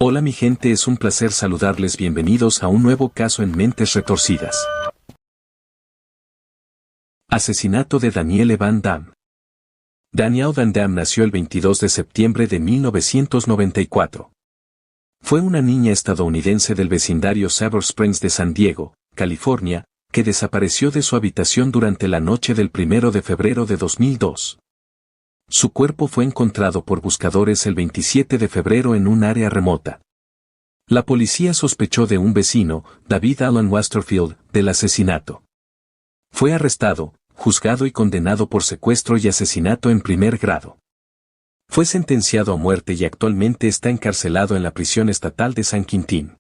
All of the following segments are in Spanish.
Hola mi gente, es un placer saludarles, bienvenidos a un nuevo caso en Mentes Retorcidas. Asesinato de Danielle Van Damme. Danielle Van Damme nació el 22 de septiembre de 1994. Fue una niña estadounidense del vecindario Silver Springs de San Diego, California, que desapareció de su habitación durante la noche del 1 de febrero de 2002. Su cuerpo fue encontrado por buscadores el 27 de febrero en un área remota. La policía sospechó de un vecino, David Alan Westerfield, del asesinato. Fue arrestado, juzgado y condenado por secuestro y asesinato en primer grado. Fue sentenciado a muerte y actualmente está encarcelado en la prisión estatal de San Quintín.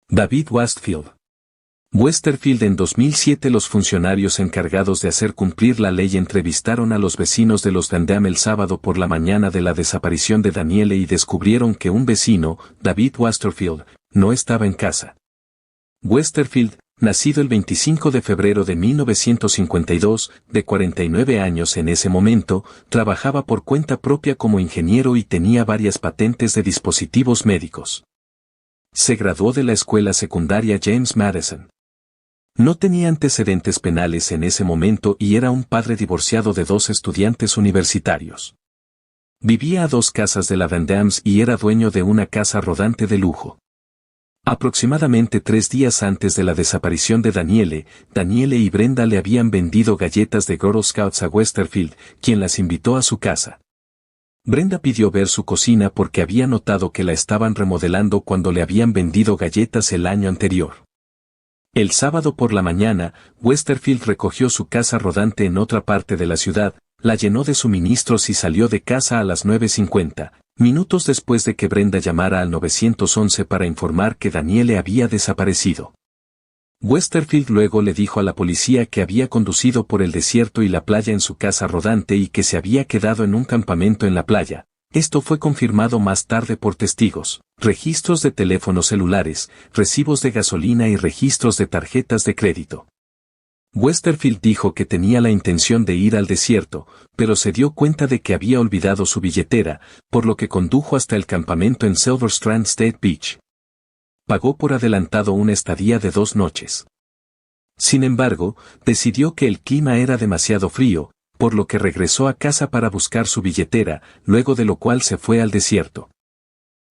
David Westerfield. Westerfield. En 2007 los funcionarios encargados de hacer cumplir la ley entrevistaron a los vecinos de los Van Damme el sábado por la mañana de la desaparición de Danielle y descubrieron que un vecino, David Westerfield, no estaba en casa. Westerfield, nacido el 25 de febrero de 1952, de 49 años en ese momento, trabajaba por cuenta propia como ingeniero y tenía varias patentes de dispositivos médicos. Se graduó de la escuela secundaria James Madison. No tenía antecedentes penales en ese momento y era un padre divorciado de 2 estudiantes universitarios. Vivía a 2 casas de la Van Dammes y era dueño de una casa rodante de lujo. Aproximadamente 3 días antes de la desaparición de Danielle y Brenda le habían vendido galletas de Girl Scouts a Westerfield, quien las invitó a su casa. Brenda pidió ver su cocina porque había notado que la estaban remodelando cuando le habían vendido galletas el año anterior. El sábado por la mañana, Westerfield recogió su casa rodante en otra parte de la ciudad, la llenó de suministros y salió de casa a las 9:50, minutos después de que Brenda llamara al 911 para informar que Danielle había desaparecido. Westerfield luego le dijo a la policía que había conducido por el desierto y la playa en su casa rodante y que se había quedado en un campamento en la playa. Esto fue confirmado más tarde por testigos, registros de teléfonos celulares, recibos de gasolina y registros de tarjetas de crédito. Westerfield dijo que tenía la intención de ir al desierto, pero se dio cuenta de que había olvidado su billetera, por lo que condujo hasta el campamento en Silver Strand State Beach. Pagó por adelantado una estadía de 2 noches. Sin embargo, decidió que el clima era demasiado frío, por lo que regresó a casa para buscar su billetera, luego de lo cual se fue al desierto.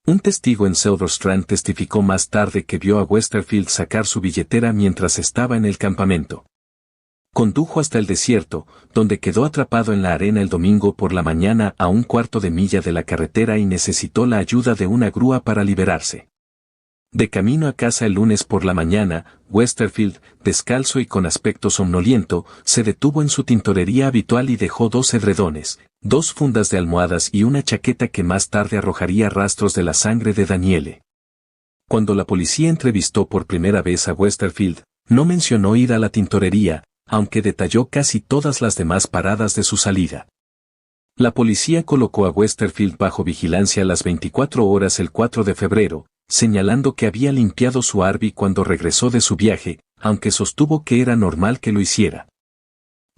Un testigo en Silver Strand testificó más tarde que vio a Westerfield sacar su billetera mientras estaba en el campamento. Condujo hasta el desierto, donde quedó atrapado en la arena el domingo por la mañana a 1/4 de milla de la carretera y necesitó la ayuda de una grúa para liberarse. De camino a casa el lunes por la mañana, Westerfield, descalzo y con aspecto somnoliento, se detuvo en su tintorería habitual y dejó 2 edredones, 2 fundas de almohadas y una chaqueta que más tarde arrojaría rastros de la sangre de Danielle. Cuando la policía entrevistó por primera vez a Westerfield, no mencionó ir a la tintorería, aunque detalló casi todas las demás paradas de su salida. La policía colocó a Westerfield bajo vigilancia a las 24 horas el 4 de febrero, señalando que había limpiado su RV cuando regresó de su viaje, aunque sostuvo que era normal que lo hiciera.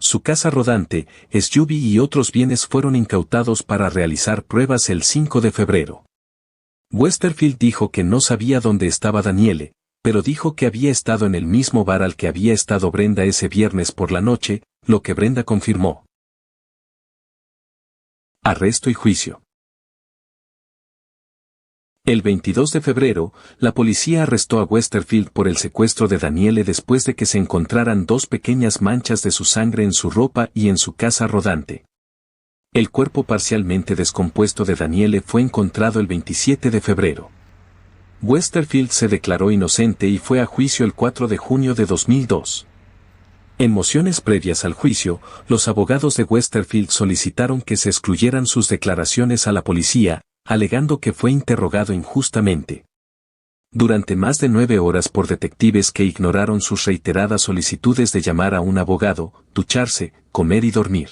Su casa rodante, SUV y otros bienes fueron incautados para realizar pruebas el 5 de febrero. Westerfield dijo que no sabía dónde estaba Danielle, pero dijo que había estado en el mismo bar al que había estado Brenda ese viernes por la noche, lo que Brenda confirmó. Arresto y juicio. El 22 de febrero, la policía arrestó a Westerfield por el secuestro de Danielle después de que se encontraran 2 pequeñas manchas de su sangre en su ropa y en su casa rodante. El cuerpo parcialmente descompuesto de Danielle fue encontrado el 27 de febrero. Westerfield se declaró inocente y fue a juicio el 4 de junio de 2002. En mociones previas al juicio, los abogados de Westerfield solicitaron que se excluyeran sus declaraciones a la policía, alegando que fue interrogado injustamente. Durante más de 9 horas por detectives que ignoraron sus reiteradas solicitudes de llamar a un abogado, ducharse, comer y dormir.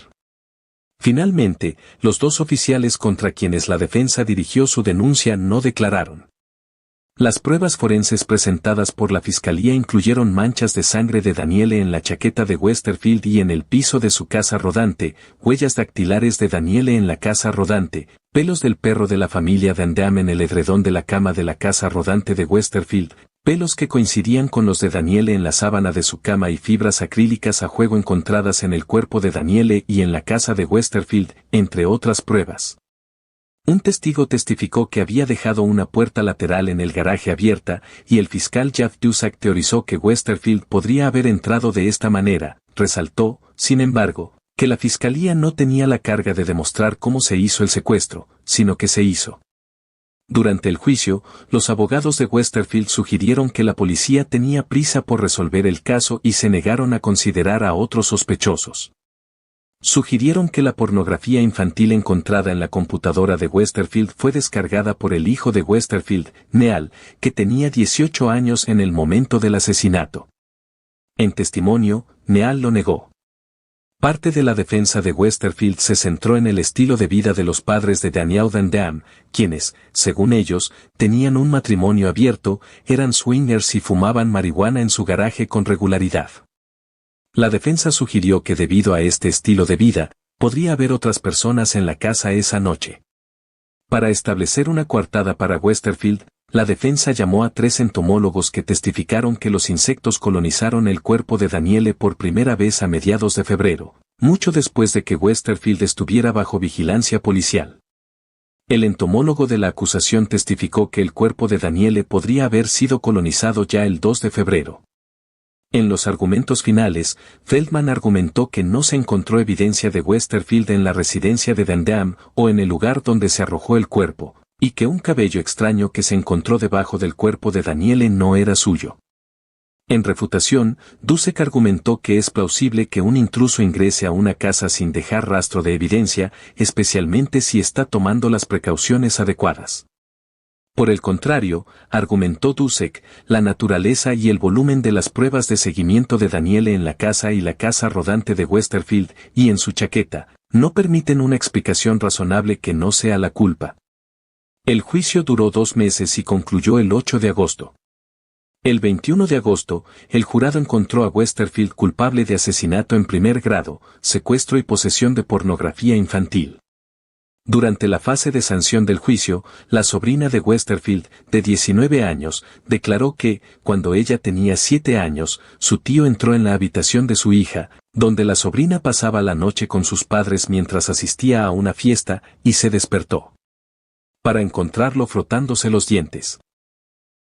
Finalmente, los 2 oficiales contra quienes la defensa dirigió su denuncia no declararon. Las pruebas forenses presentadas por la fiscalía incluyeron manchas de sangre de Danielle en la chaqueta de Westerfield y en el piso de su casa rodante, huellas dactilares de Danielle en la casa rodante, pelos del perro de la familia Van Damme en el edredón de la cama de la casa rodante de Westerfield, pelos que coincidían con los de Danielle en la sábana de su cama y fibras acrílicas a juego encontradas en el cuerpo de Danielle y en la casa de Westerfield, entre otras pruebas. Un testigo testificó que había dejado una puerta lateral en el garaje abierta, y el fiscal Jeff Dusak teorizó que Westerfield podría haber entrado de esta manera. Resaltó, sin embargo, que la fiscalía no tenía la carga de demostrar cómo se hizo el secuestro, sino que se hizo. Durante el juicio, los abogados de Westerfield sugirieron que la policía tenía prisa por resolver el caso y se negaron a considerar a otros sospechosos. Sugirieron que la pornografía infantil encontrada en la computadora de Westerfield fue descargada por el hijo de Westerfield, Neal, que tenía 18 años en el momento del asesinato. En testimonio, Neal lo negó. Parte de la defensa de Westerfield se centró en el estilo de vida de los padres de Danielle Van Damme, quienes, según ellos, tenían un matrimonio abierto, eran swingers y fumaban marihuana en su garaje con regularidad. La defensa sugirió que debido a este estilo de vida, podría haber otras personas en la casa esa noche. Para establecer una coartada para Westerfield, la defensa llamó a 3 entomólogos que testificaron que los insectos colonizaron el cuerpo de Danielle por primera vez a mediados de febrero, mucho después de que Westerfield estuviera bajo vigilancia policial. El entomólogo de la acusación testificó que el cuerpo de Danielle podría haber sido colonizado ya el 2 de febrero. En los argumentos finales, Feldman argumentó que no se encontró evidencia de Westerfield en la residencia de Van Damme o en el lugar donde se arrojó el cuerpo, y que un cabello extraño que se encontró debajo del cuerpo de Danielle no era suyo. En refutación, Dusak argumentó que es plausible que un intruso ingrese a una casa sin dejar rastro de evidencia, especialmente si está tomando las precauciones adecuadas. Por el contrario, argumentó Dusak, la naturaleza y el volumen de las pruebas de seguimiento de Danielle en la casa y la casa rodante de Westerfield y en su chaqueta, no permiten una explicación razonable que no sea la culpa. El juicio duró 2 meses y concluyó el 8 de agosto. El 21 de agosto, el jurado encontró a Westerfield culpable de asesinato en primer grado, secuestro y posesión de pornografía infantil. Durante la fase de sanción del juicio, la sobrina de Westerfield, de 19 años, declaró que, cuando ella tenía 7 años, su tío entró en la habitación de su hija, donde la sobrina pasaba la noche con sus padres mientras asistía a una fiesta, y se despertó para encontrarlo frotándose los dientes.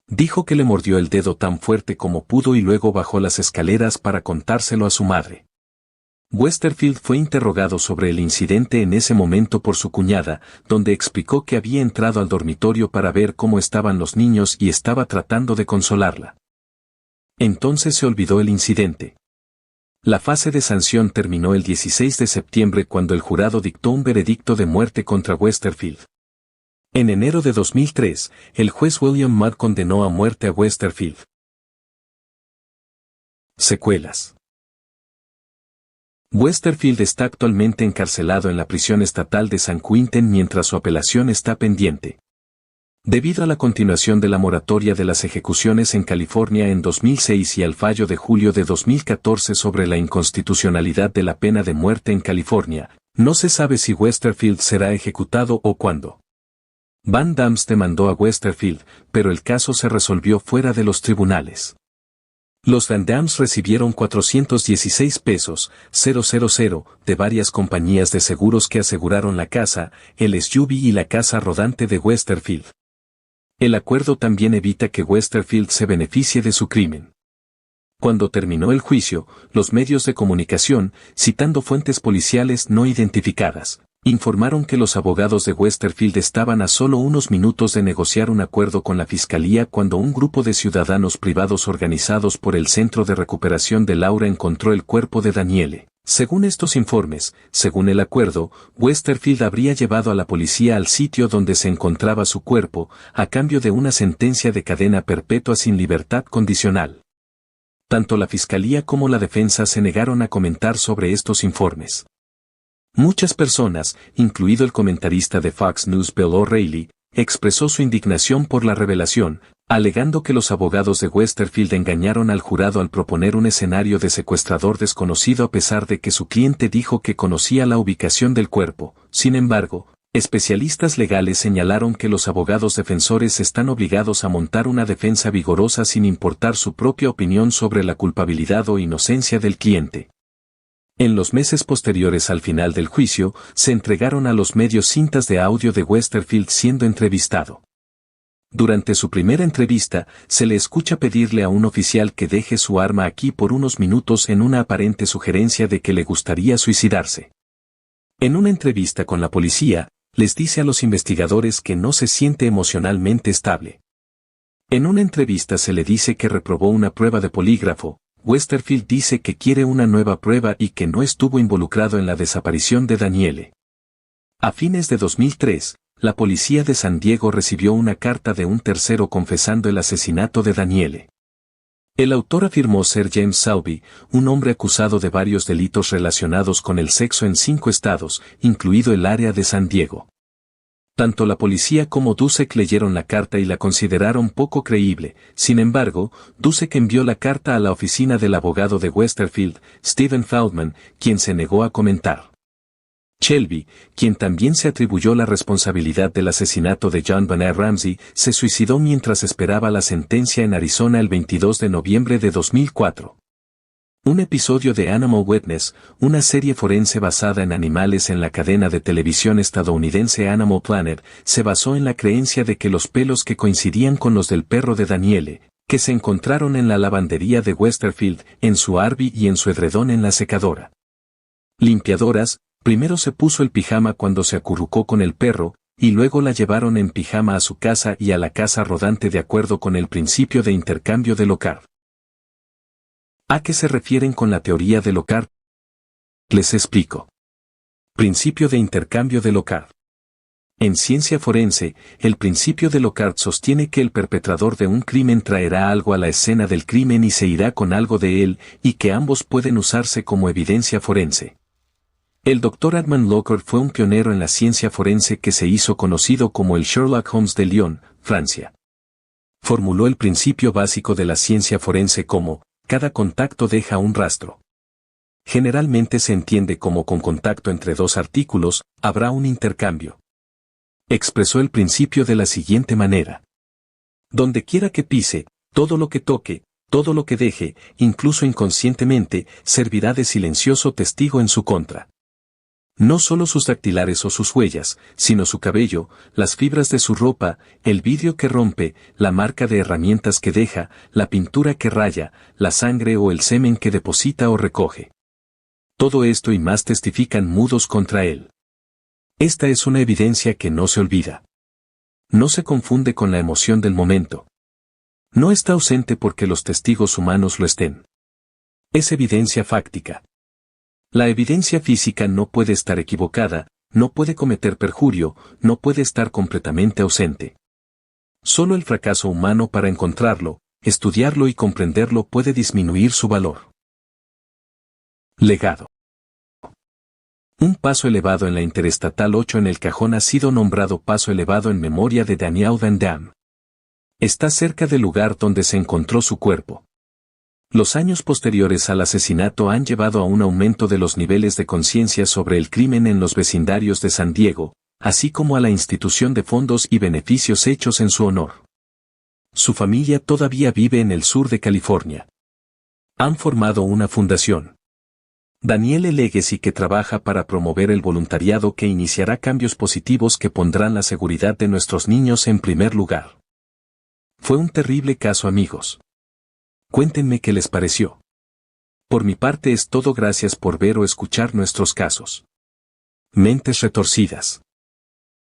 Dijo que le mordió el dedo tan fuerte como pudo y luego bajó las escaleras para contárselo a su madre. Westerfield fue interrogado sobre el incidente en ese momento por su cuñada, donde explicó que había entrado al dormitorio para ver cómo estaban los niños y estaba tratando de consolarla. Entonces se olvidó el incidente. La fase de sanción terminó el 16 de septiembre cuando el jurado dictó un veredicto de muerte contra Westerfield. En enero de 2003, el juez William Mudd condenó a muerte a Westerfield. Secuelas. Westerfield está actualmente encarcelado en la prisión estatal de San Quentin mientras su apelación está pendiente. Debido a la continuación de la moratoria de las ejecuciones en California en 2006 y al fallo de julio de 2014 sobre la inconstitucionalidad de la pena de muerte en California, no se sabe si Westerfield será ejecutado o cuándo. Van Damme demandó a Westerfield, pero el caso se resolvió fuera de los tribunales. Los Van Damme recibieron $416,000 de varias compañías de seguros que aseguraron la casa, el SUV y la casa rodante de Westerfield. El acuerdo también evita que Westerfield se beneficie de su crimen. Cuando terminó el juicio, los medios de comunicación, citando fuentes policiales no identificadas, informaron que los abogados de Westerfield estaban a solo unos minutos de negociar un acuerdo con la fiscalía cuando un grupo de ciudadanos privados organizados por el Centro de Recuperación de Laura encontró el cuerpo de Danielle. Según estos informes, según el acuerdo, Westerfield habría llevado a la policía al sitio donde se encontraba su cuerpo, a cambio de una sentencia de cadena perpetua sin libertad condicional. Tanto la fiscalía como la defensa se negaron a comentar sobre estos informes. Muchas personas, incluido el comentarista de Fox News Bill O'Reilly, expresó su indignación por la revelación, alegando que los abogados de Westerfield engañaron al jurado al proponer un escenario de secuestrador desconocido a pesar de que su cliente dijo que conocía la ubicación del cuerpo. Sin embargo, especialistas legales señalaron que los abogados defensores están obligados a montar una defensa vigorosa sin importar su propia opinión sobre la culpabilidad o inocencia del cliente. En los meses posteriores al final del juicio, se entregaron a los medios cintas de audio de Westerfield siendo entrevistado. Durante su primera entrevista, se le escucha pedirle a un oficial que deje su arma aquí por unos minutos en una aparente sugerencia de que le gustaría suicidarse. En una entrevista con la policía, les dice a los investigadores que no se siente emocionalmente estable. En una entrevista se le dice que reprobó una prueba de polígrafo. Westerfield dice que quiere una nueva prueba y que no estuvo involucrado en la desaparición de Danielle. A fines de 2003, la policía de San Diego recibió una carta de un tercero confesando el asesinato de Danielle. El autor afirmó ser James Salby, un hombre acusado de varios delitos relacionados con el sexo en 5 estados, incluido el área de San Diego. Tanto la policía como Dusek leyeron la carta y la consideraron poco creíble. Sin embargo, Dusek envió la carta a la oficina del abogado de Westerfield, Stephen Feldman, quien se negó a comentar. Shelby, quien también se atribuyó la responsabilidad del asesinato de John Bonet Ramsey, se suicidó mientras esperaba la sentencia en Arizona el 22 de noviembre de 2004. Un episodio de Animal Witness, una serie forense basada en animales en la cadena de televisión estadounidense Animal Planet, se basó en la creencia de que los pelos que coincidían con los del perro de Danielle, que se encontraron en la lavandería de Westerfield, en su Arby y en su edredón en la secadora. Limpiadoras. Primero se puso el pijama cuando se acurrucó con el perro, y luego la llevaron en pijama a su casa y a la casa rodante de acuerdo con el principio de intercambio de Locard. ¿A qué se refieren con la teoría de Locard? Les explico. Principio de intercambio de Locard. En ciencia forense, el principio de Locard sostiene que el perpetrador de un crimen traerá algo a la escena del crimen y se irá con algo de él, y que ambos pueden usarse como evidencia forense. El Dr. Edmund Locard fue un pionero en la ciencia forense que se hizo conocido como el Sherlock Holmes de Lyon, Francia. Formuló el principio básico de la ciencia forense como, cada contacto deja un rastro. Generalmente se entiende como con contacto entre dos artículos, habrá un intercambio. Expresó el principio de la siguiente manera. Donde quiera que pise, todo lo que toque, todo lo que deje, incluso inconscientemente, servirá de silencioso testigo en su contra. No solo sus dactilares o sus huellas, sino su cabello, las fibras de su ropa, el vidrio que rompe, la marca de herramientas que deja, la pintura que raya, la sangre o el semen que deposita o recoge. Todo esto y más testifican mudos contra él. Esta es una evidencia que no se olvida. No se confunde con la emoción del momento. No está ausente porque los testigos humanos lo estén. Es evidencia fáctica. La evidencia física no puede estar equivocada, no puede cometer perjurio, no puede estar completamente ausente. Solo el fracaso humano para encontrarlo, estudiarlo y comprenderlo puede disminuir su valor. Legado. Un paso elevado en la Interestatal 8 en El Cajón ha sido nombrado paso elevado en memoria de Danielle Van Damme. Está cerca del lugar donde se encontró su cuerpo. Los años posteriores al asesinato han llevado a un aumento de los niveles de conciencia sobre el crimen en los vecindarios de San Diego, así como a la institución de fondos y beneficios hechos en su honor. Su familia todavía vive en el sur de California. Han formado una fundación. Danielle Legacy que trabaja para promover el voluntariado que iniciará cambios positivos que pondrán la seguridad de nuestros niños en primer lugar. Fue un terrible caso, amigos. Cuéntenme qué les pareció. Por mi parte es todo, gracias por ver o escuchar nuestros casos. Mentes retorcidas.